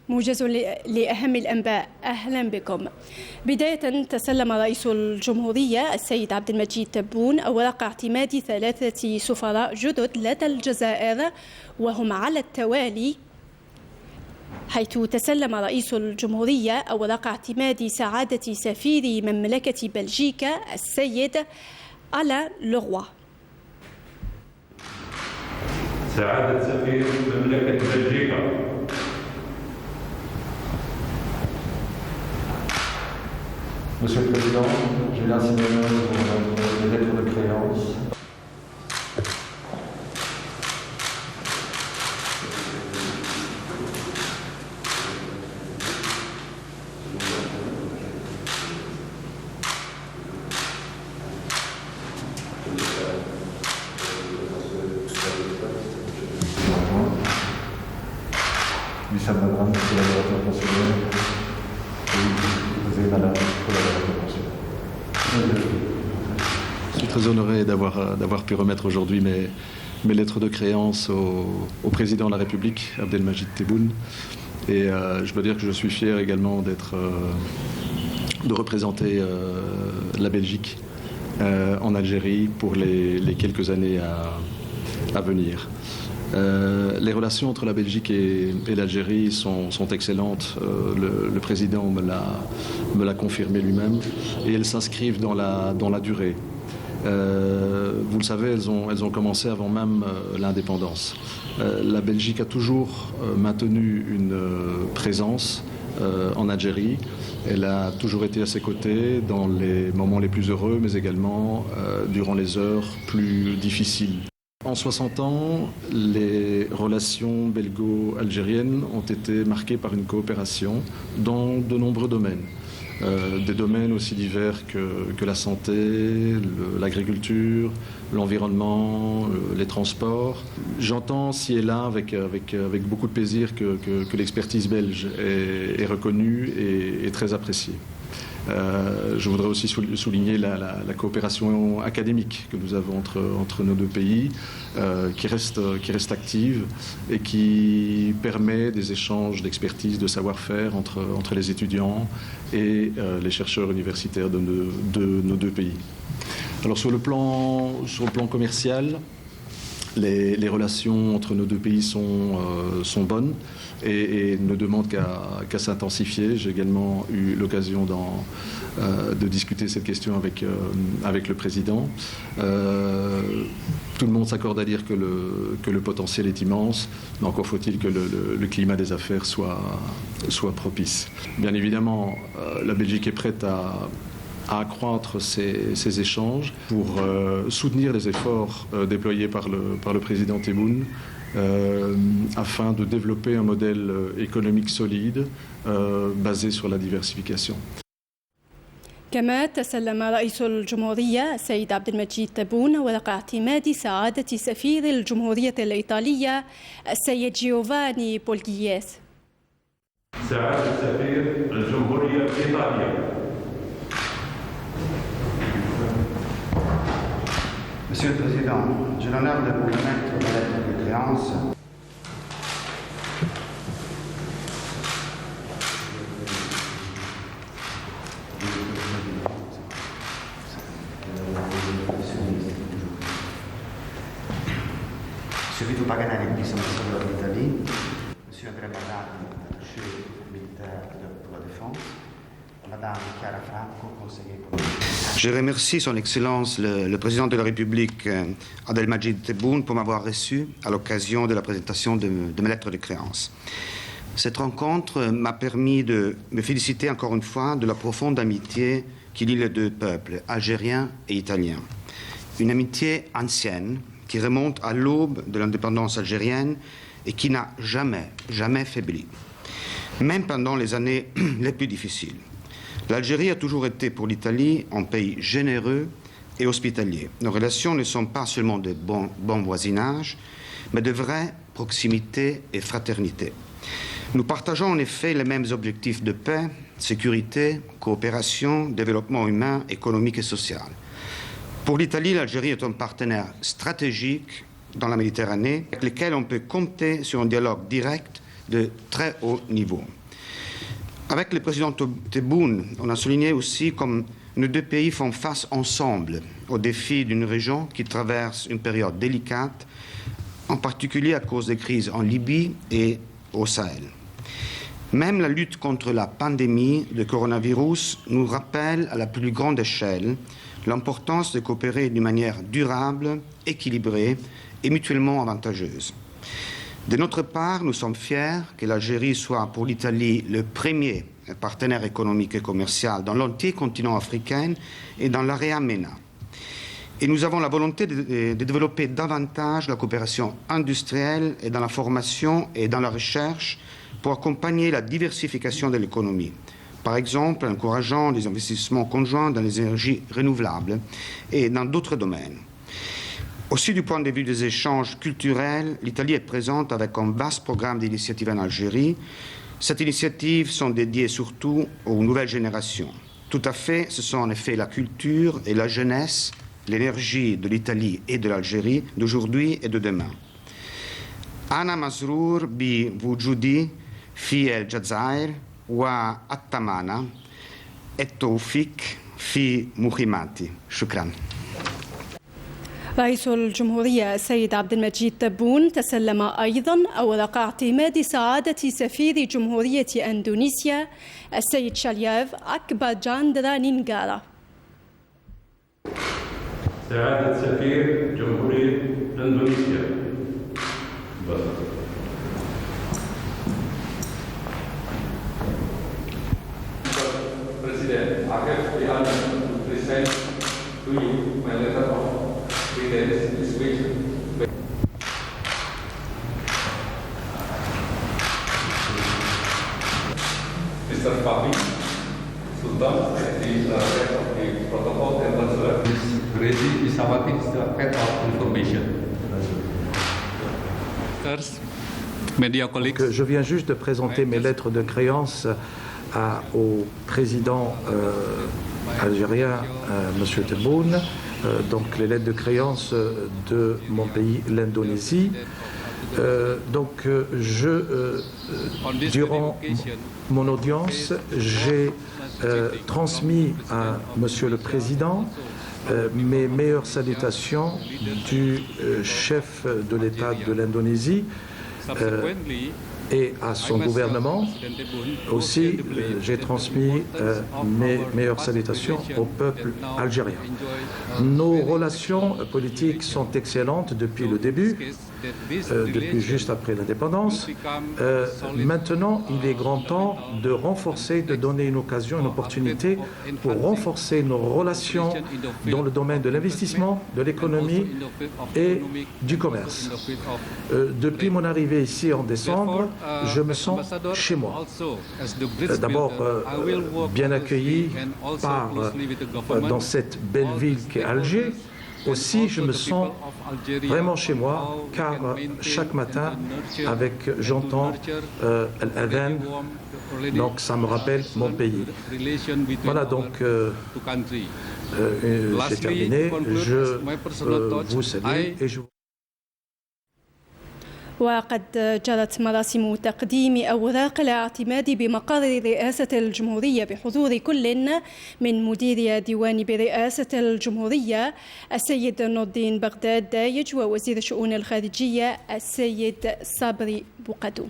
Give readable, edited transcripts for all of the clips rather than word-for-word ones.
موجز لأهم الأنباء. أهلا بكم. بداية، تسلم رئيس الجمهورية السيد عبد المجيد تبون أوراق اعتماد 3 سفراء جدد لدى الجزائر وهم على التوالي، حيث تسلم رئيس الجمهورية أوراق اعتماد سعادة سفير مملكة بلجيكا السيد ألا لغوا. سعادة سفير مملكة بلجيكا. Monsieur le Président, j'ai l'insigné pour les lettres de créance. Lui, ça me donne, c'est la collaborateur consulaire. Je suis très honoré d'avoir pu remettre aujourd'hui mes lettres de créance au président de la République, Abdelmajid Tebboune. Et je dois dire que je suis fier également de représenter la Belgique en Algérie pour les quelques années à venir. Les relations entre la Belgique et l'Algérie sont excellentes. Le président me l'a confirmé lui-même et elles s'inscrivent dans la durée. Vous le savez, elles ont commencé avant même l'indépendance. La Belgique a toujours maintenu une présence en Algérie. Elle a toujours été à ses côtés dans les moments les plus heureux, mais également durant les heures plus difficiles. En 60 ans, les relations belgo-algériennes ont été marquées par une coopération dans de nombreux domaines. Des domaines aussi divers que la santé, l'agriculture, l'environnement, les transports. J'entends ci et là avec beaucoup de plaisir que l'expertise belge est reconnue et très appréciée. Je voudrais aussi souligner la coopération académique que nous avons entre nos deux pays, qui reste active et qui permet des échanges d'expertise, de savoir-faire entre les étudiants et les chercheurs universitaires de nos deux pays. Alors sur le plan commercial, les relations entre nos deux pays sont bonnes et ne demandent qu'à s'intensifier. J'ai également eu l'occasion de discuter cette question avec le président. Tout le monde s'accorde à dire que le potentiel est immense, mais encore faut-il que le climat des affaires soit propice. Bien évidemment, la Belgique est prête à accroître ces échanges pour soutenir les efforts déployés par le président Tebboune afin de développer un modèle économique solide basé sur la diversification. كما تسلم رئيس الجمهورية السيد عبد المجيد تبون ورقة اعتماد سعادة سفير الجمهورية الإيطالية السيد جيوفاني بولغياس. سعادة سفير الجمهورية الإيطالية. Monsieur le Président, j'ai l'honneur de vous remettre ma lettre de créance. Monsieur Vito Paganelli, vice ambassadeur d'Italie, Monsieur Andrea Bernardi, attaché militaire pour la défense, Madame Chiara Franco, conseiller politique. Je remercie Son Excellence le Président de la République, Abdelmajid Tebboune, pour m'avoir reçu à l'occasion de la présentation de mes lettres de créance. Cette rencontre m'a permis de me féliciter encore une fois de la profonde amitié qui lie les deux peuples, algériens et italiens. Une amitié ancienne qui remonte à l'aube de l'indépendance algérienne et qui n'a jamais faibli, même pendant les années les plus difficiles. L'Algérie a toujours été pour l'Italie un pays généreux et hospitalier. Nos relations ne sont pas seulement de bon voisinage, mais de vraie proximité et fraternité. Nous partageons en effet les mêmes objectifs de paix, sécurité, coopération, développement humain, économique et social. Pour l'Italie, l'Algérie est un partenaire stratégique dans la Méditerranée, avec lequel on peut compter sur un dialogue direct de très haut niveau. Avec le président Tebboune, on a souligné aussi comme nos deux pays font face ensemble aux défis d'une région qui traverse une période délicate, en particulier à cause des crises en Libye et au Sahel. Même la lutte contre la pandémie de coronavirus nous rappelle à la plus grande échelle l'importance de coopérer d'une manière durable, équilibrée et mutuellement avantageuse. De notre part, nous sommes fiers que l'Algérie soit pour l'Italie le premier partenaire économique et commercial dans l'entier continent africain et dans l'area MENA. Et nous avons la volonté de développer davantage la coopération industrielle et dans la formation et dans la recherche pour accompagner la diversification de l'économie. Par exemple, en encourageant des investissements conjoints dans les énergies renouvelables et dans d'autres domaines. Aussi, du point de vue des échanges culturels, l'Italie est présente avec un vaste programme d'initiatives en Algérie. Ces initiatives sont dédiées surtout aux nouvelles générations. Tout à fait, ce sont en effet la culture et la jeunesse, l'énergie de l'Italie et de l'Algérie d'aujourd'hui et de demain. Ana Masrour bi wujudi fi el-Jazair wa attamana et tawfik fi muhimati. Shukran. رئيس الجمهورية السيد عبد المجيد تبون تسلم أيضا أوراق اعتماد سعادة سفير جمهورية أندونيسيا السيد شالياف أكبر جاندرا نينغارا. سعادة سفير جمهورية أندونيسيا. President, I have the honor to present to you my letter of this week. Mr. Fabi Sultan, the head of the protocol and Chancellor, Rezi Isawati is the head of information. Media colleagues. Je viens juste de présenter mes lettres de créance au président algérien, M. Tebboune, donc les lettres de créance de mon pays, l'Indonésie. Durant mon audience, j'ai transmis à M. le Président mes meilleures salutations du chef de l'État de l'Indonésie et à son gouvernement. Aussi, j'ai transmis mes meilleures salutations au peuple algérien. Nos relations politiques sont excellentes depuis le début, depuis juste après l'indépendance. Maintenant, il est grand temps de renforcer, de donner une occasion, une opportunité pour renforcer nos relations dans le domaine de l'investissement, de l'économie et du commerce. Depuis mon arrivée ici en décembre, je me sens chez moi. D'abord, bien accueilli dans cette belle ville qu'est Alger. Aussi, je me sens vraiment chez moi, car chaque matin, j'entends l'adhan, donc ça me rappelle mon pays. Voilà, donc j'ai terminé. Je vous salue et je vous... وقد جرت مراسم تقديم أوراق الاعتماد بمقر رئاسة الجمهورية بحضور كل من مدير ديوان برئاسة الجمهورية السيد نور الدين بغداد دايج ووزير الشؤون الخارجية السيد صبري بوقدو.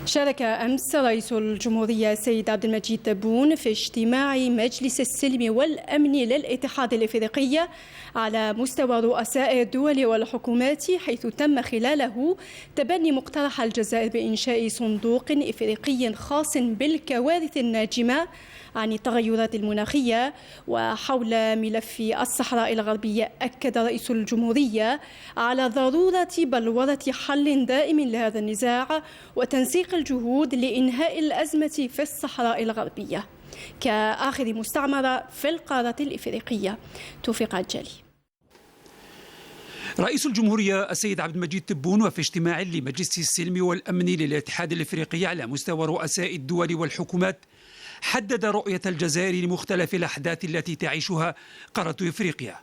شارك أمس رئيس الجمهورية السيد عبد المجيد تبون في اجتماع مجلس السلم والأمن للاتحاد الإفريقي على مستوى رؤساء الدول والحكومات، حيث تم خلاله تبني مقترح الجزائر بإنشاء صندوق إفريقي خاص بالكوارث الناجمة عن التغيرات المناخية. وحول ملف الصحراء الغربية أكد رئيس الجمهورية على ضرورة بلورة حل دائم لهذا النزاع وتنسيق الجهود لإنهاء الأزمة في الصحراء الغربية كآخر مستعمرة في القارة الإفريقية. توفيق عجالي. رئيس الجمهورية السيد عبد المجيد تبون وفي اجتماع لمجلس السلم والأمن للاتحاد الإفريقي على مستوى رؤساء الدول والحكومات حدد رؤية الجزائر لمختلف الأحداث التي تعيشها قارة إفريقيا.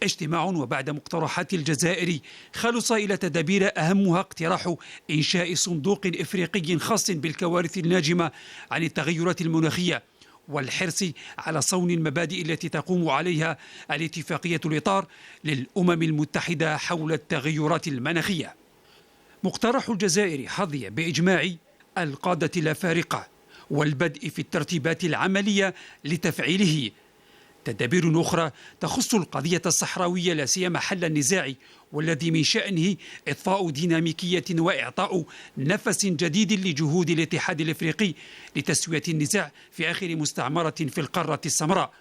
اجتماع وبعد مقترحات الجزائر خلص إلى تدابير أهمها اقتراح إنشاء صندوق إفريقي خاص بالكوارث الناجمة عن التغيرات المناخية والحرص على صون المبادئ التي تقوم عليها الاتفاقية الإطار للأمم المتحدة حول التغيرات المناخية. مقترح الجزائر حظي بإجماع القادة الأفارقة والبدء في الترتيبات العملية لتفعيله. تدابير أخرى تخص القضية الصحراوية لا سيما حل النزاع والذي من شأنه إضفاء ديناميكية وإعطاء نفس جديد لجهود الاتحاد الإفريقي لتسوية النزاع في آخر مستعمرة في القارة السمراء،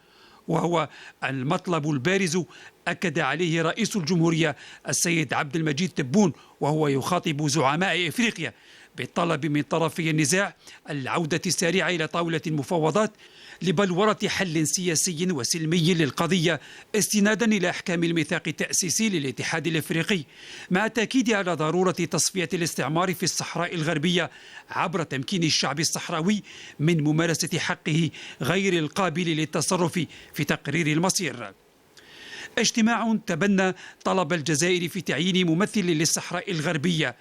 وهو المطلب البارز أكد عليه رئيس الجمهورية السيد عبد المجيد تبون وهو يخاطب زعماء إفريقيا بالطلب من طرفي النزاع العودة السريعة إلى طاولة المفاوضات لبلورة حل سياسي وسلمي للقضية استنادا إلى أحكام الميثاق التأسيسي للاتحاد الإفريقي، مع التأكيد على ضرورة تصفية الاستعمار في الصحراء الغربية عبر تمكين الشعب الصحراوي من ممارسة حقه غير القابل للتصرف في تقرير المصير. اجتماع تبنى طلب الجزائر في تعيين ممثل للصحراء الغربية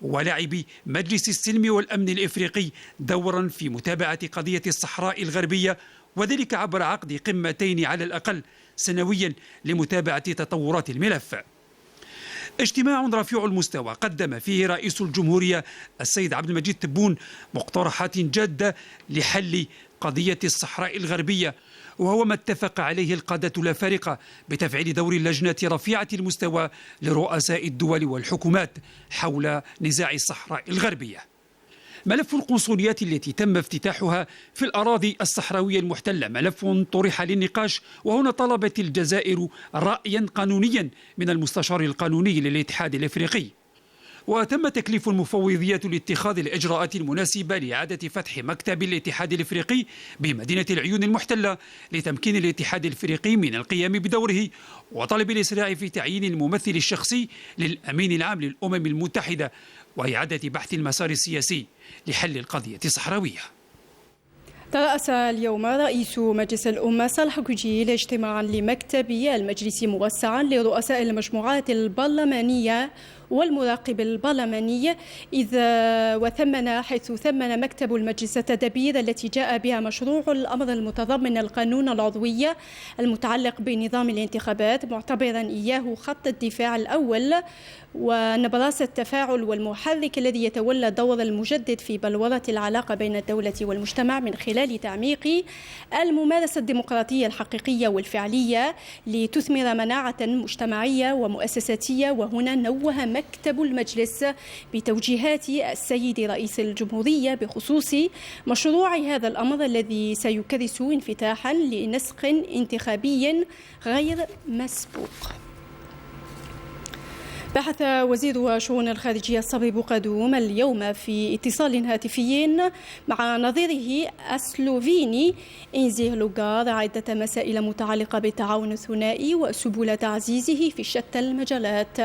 ولعب مجلس السلم والأمن الإفريقي دورا في متابعة قضية الصحراء الغربية، وذلك عبر عقد قمتين على الأقل سنويا لمتابعة تطورات الملف. اجتماع رفيع المستوى قدم فيه رئيس الجمهورية السيد عبد المجيد تبون مقترحات جادة لحل قضية الصحراء الغربية، وهو ما اتفق عليه القادة الأفارقة بتفعيل دور اللجنة رفيعة المستوى لرؤساء الدول والحكومات حول نزاع الصحراء الغربية. ملف القنصليات التي تم افتتاحها في الأراضي الصحراوية المحتلة ملف طرح للنقاش، وهنا طلبت الجزائر رأيا قانونيا من المستشار القانوني للاتحاد الإفريقي، وتم تكليف المفوضية لاتخاذ الإجراءات المناسبة لإعادة فتح مكتب الاتحاد الإفريقي بمدينة العيون المحتلة لتمكين الاتحاد الإفريقي من القيام بدوره، وطلب الإسراع في تعيين الممثل الشخصي للأمين العام للأمم المتحدة وإعادة بحث المسار السياسي لحل القضية الصحراوية. ترأس اليوم رئيس مجلس الأمة صالح كوجيل اجتماعا لمكتب المجلس موسعا لرؤساء المجموعات البرلمانية والمراقب البرلماني حيث ثمن مكتب المجلس التدابير التي جاء بها مشروع الأمر المتضمن القانون العضوي المتعلق بنظام الانتخابات، معتبرا إياه خط الدفاع الأول ونبراس التفاعل والمحرك الذي يتولى دور المجدد في بلورة العلاقة بين الدولة والمجتمع من خلال تعميق الممارسة الديمقراطية الحقيقية والفعلية لتثمر مناعة مجتمعية ومؤسساتية. وهنا نوه مكتب المجلس بتوجيهات السيد رئيس الجمهورية بخصوص مشروع هذا الأمر الذي سيكرس انفتاحا لنسق انتخابي غير مسبوق. بحث وزير شؤون الخارجية الصبي بوقدوم اليوم في اتصال هاتفي مع نظيره السلوفيني إنزيه لوغار عدة مسائل متعلقة بالتعاون الثنائي وسبل تعزيزه في شتى المجالات،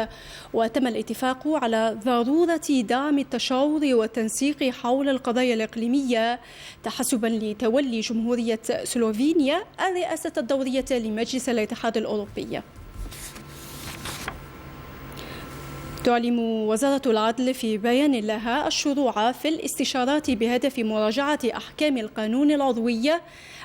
وتم الاتفاق على ضرورة دعم التشاور والتنسيق حول القضايا الإقليمية تحسبا لتولي جمهورية سلوفينيا الرئاسة الدورية لمجلس الاتحاد الأوروبي. تعلم وزارة العدل في بيان لها الشروع في الاستشارات بهدف مراجعة أحكام القانون العضوي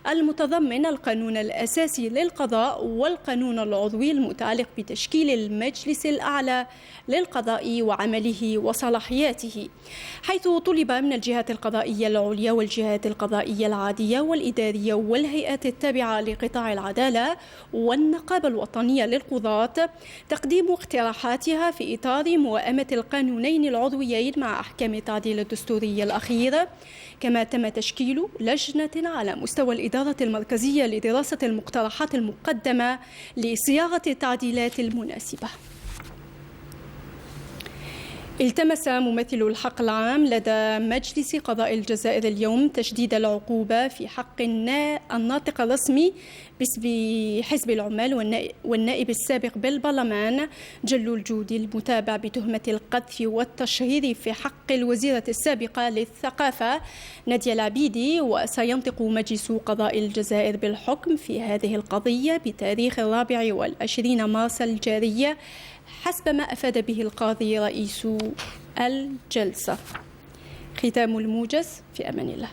المتضمن القانون الأساسي للقضاء والقانون العضوي المتعلق بتشكيل المجلس الأعلى للقضاء وعمله وصلاحياته، حيث طلب من الجهات القضائية العليا والجهات القضائية العادية والإدارية والهيئات التابعة لقطاع العدالة والنقابة الوطنية للقضاة تقديم اقتراحاتها في إطار موائمة القانونين العضويين مع أحكام التعديل الدستوري الأخير. كما تم تشكيل لجنة على مستوى الإدارة المركزية لدراسة المقترحات المقدمة لصياغة التعديلات المناسبة. التمس ممثل الحق العام لدى مجلس قضاء الجزائر اليوم تشديد العقوبة في حق الناطق الرسمي باسم حزب العمال والنائب السابق بالبرلمان جلو الجودي المتابع بتهمة القذف والتشهير في حق الوزيرة السابقة للثقافة نادية العبيدي. وسينطق مجلس قضاء الجزائر بالحكم في هذه القضية بتاريخ 24 مارس الجاري حسب ما أفاد به القاضي رئيس الجلسة. ختام الموجز، في أمان الله.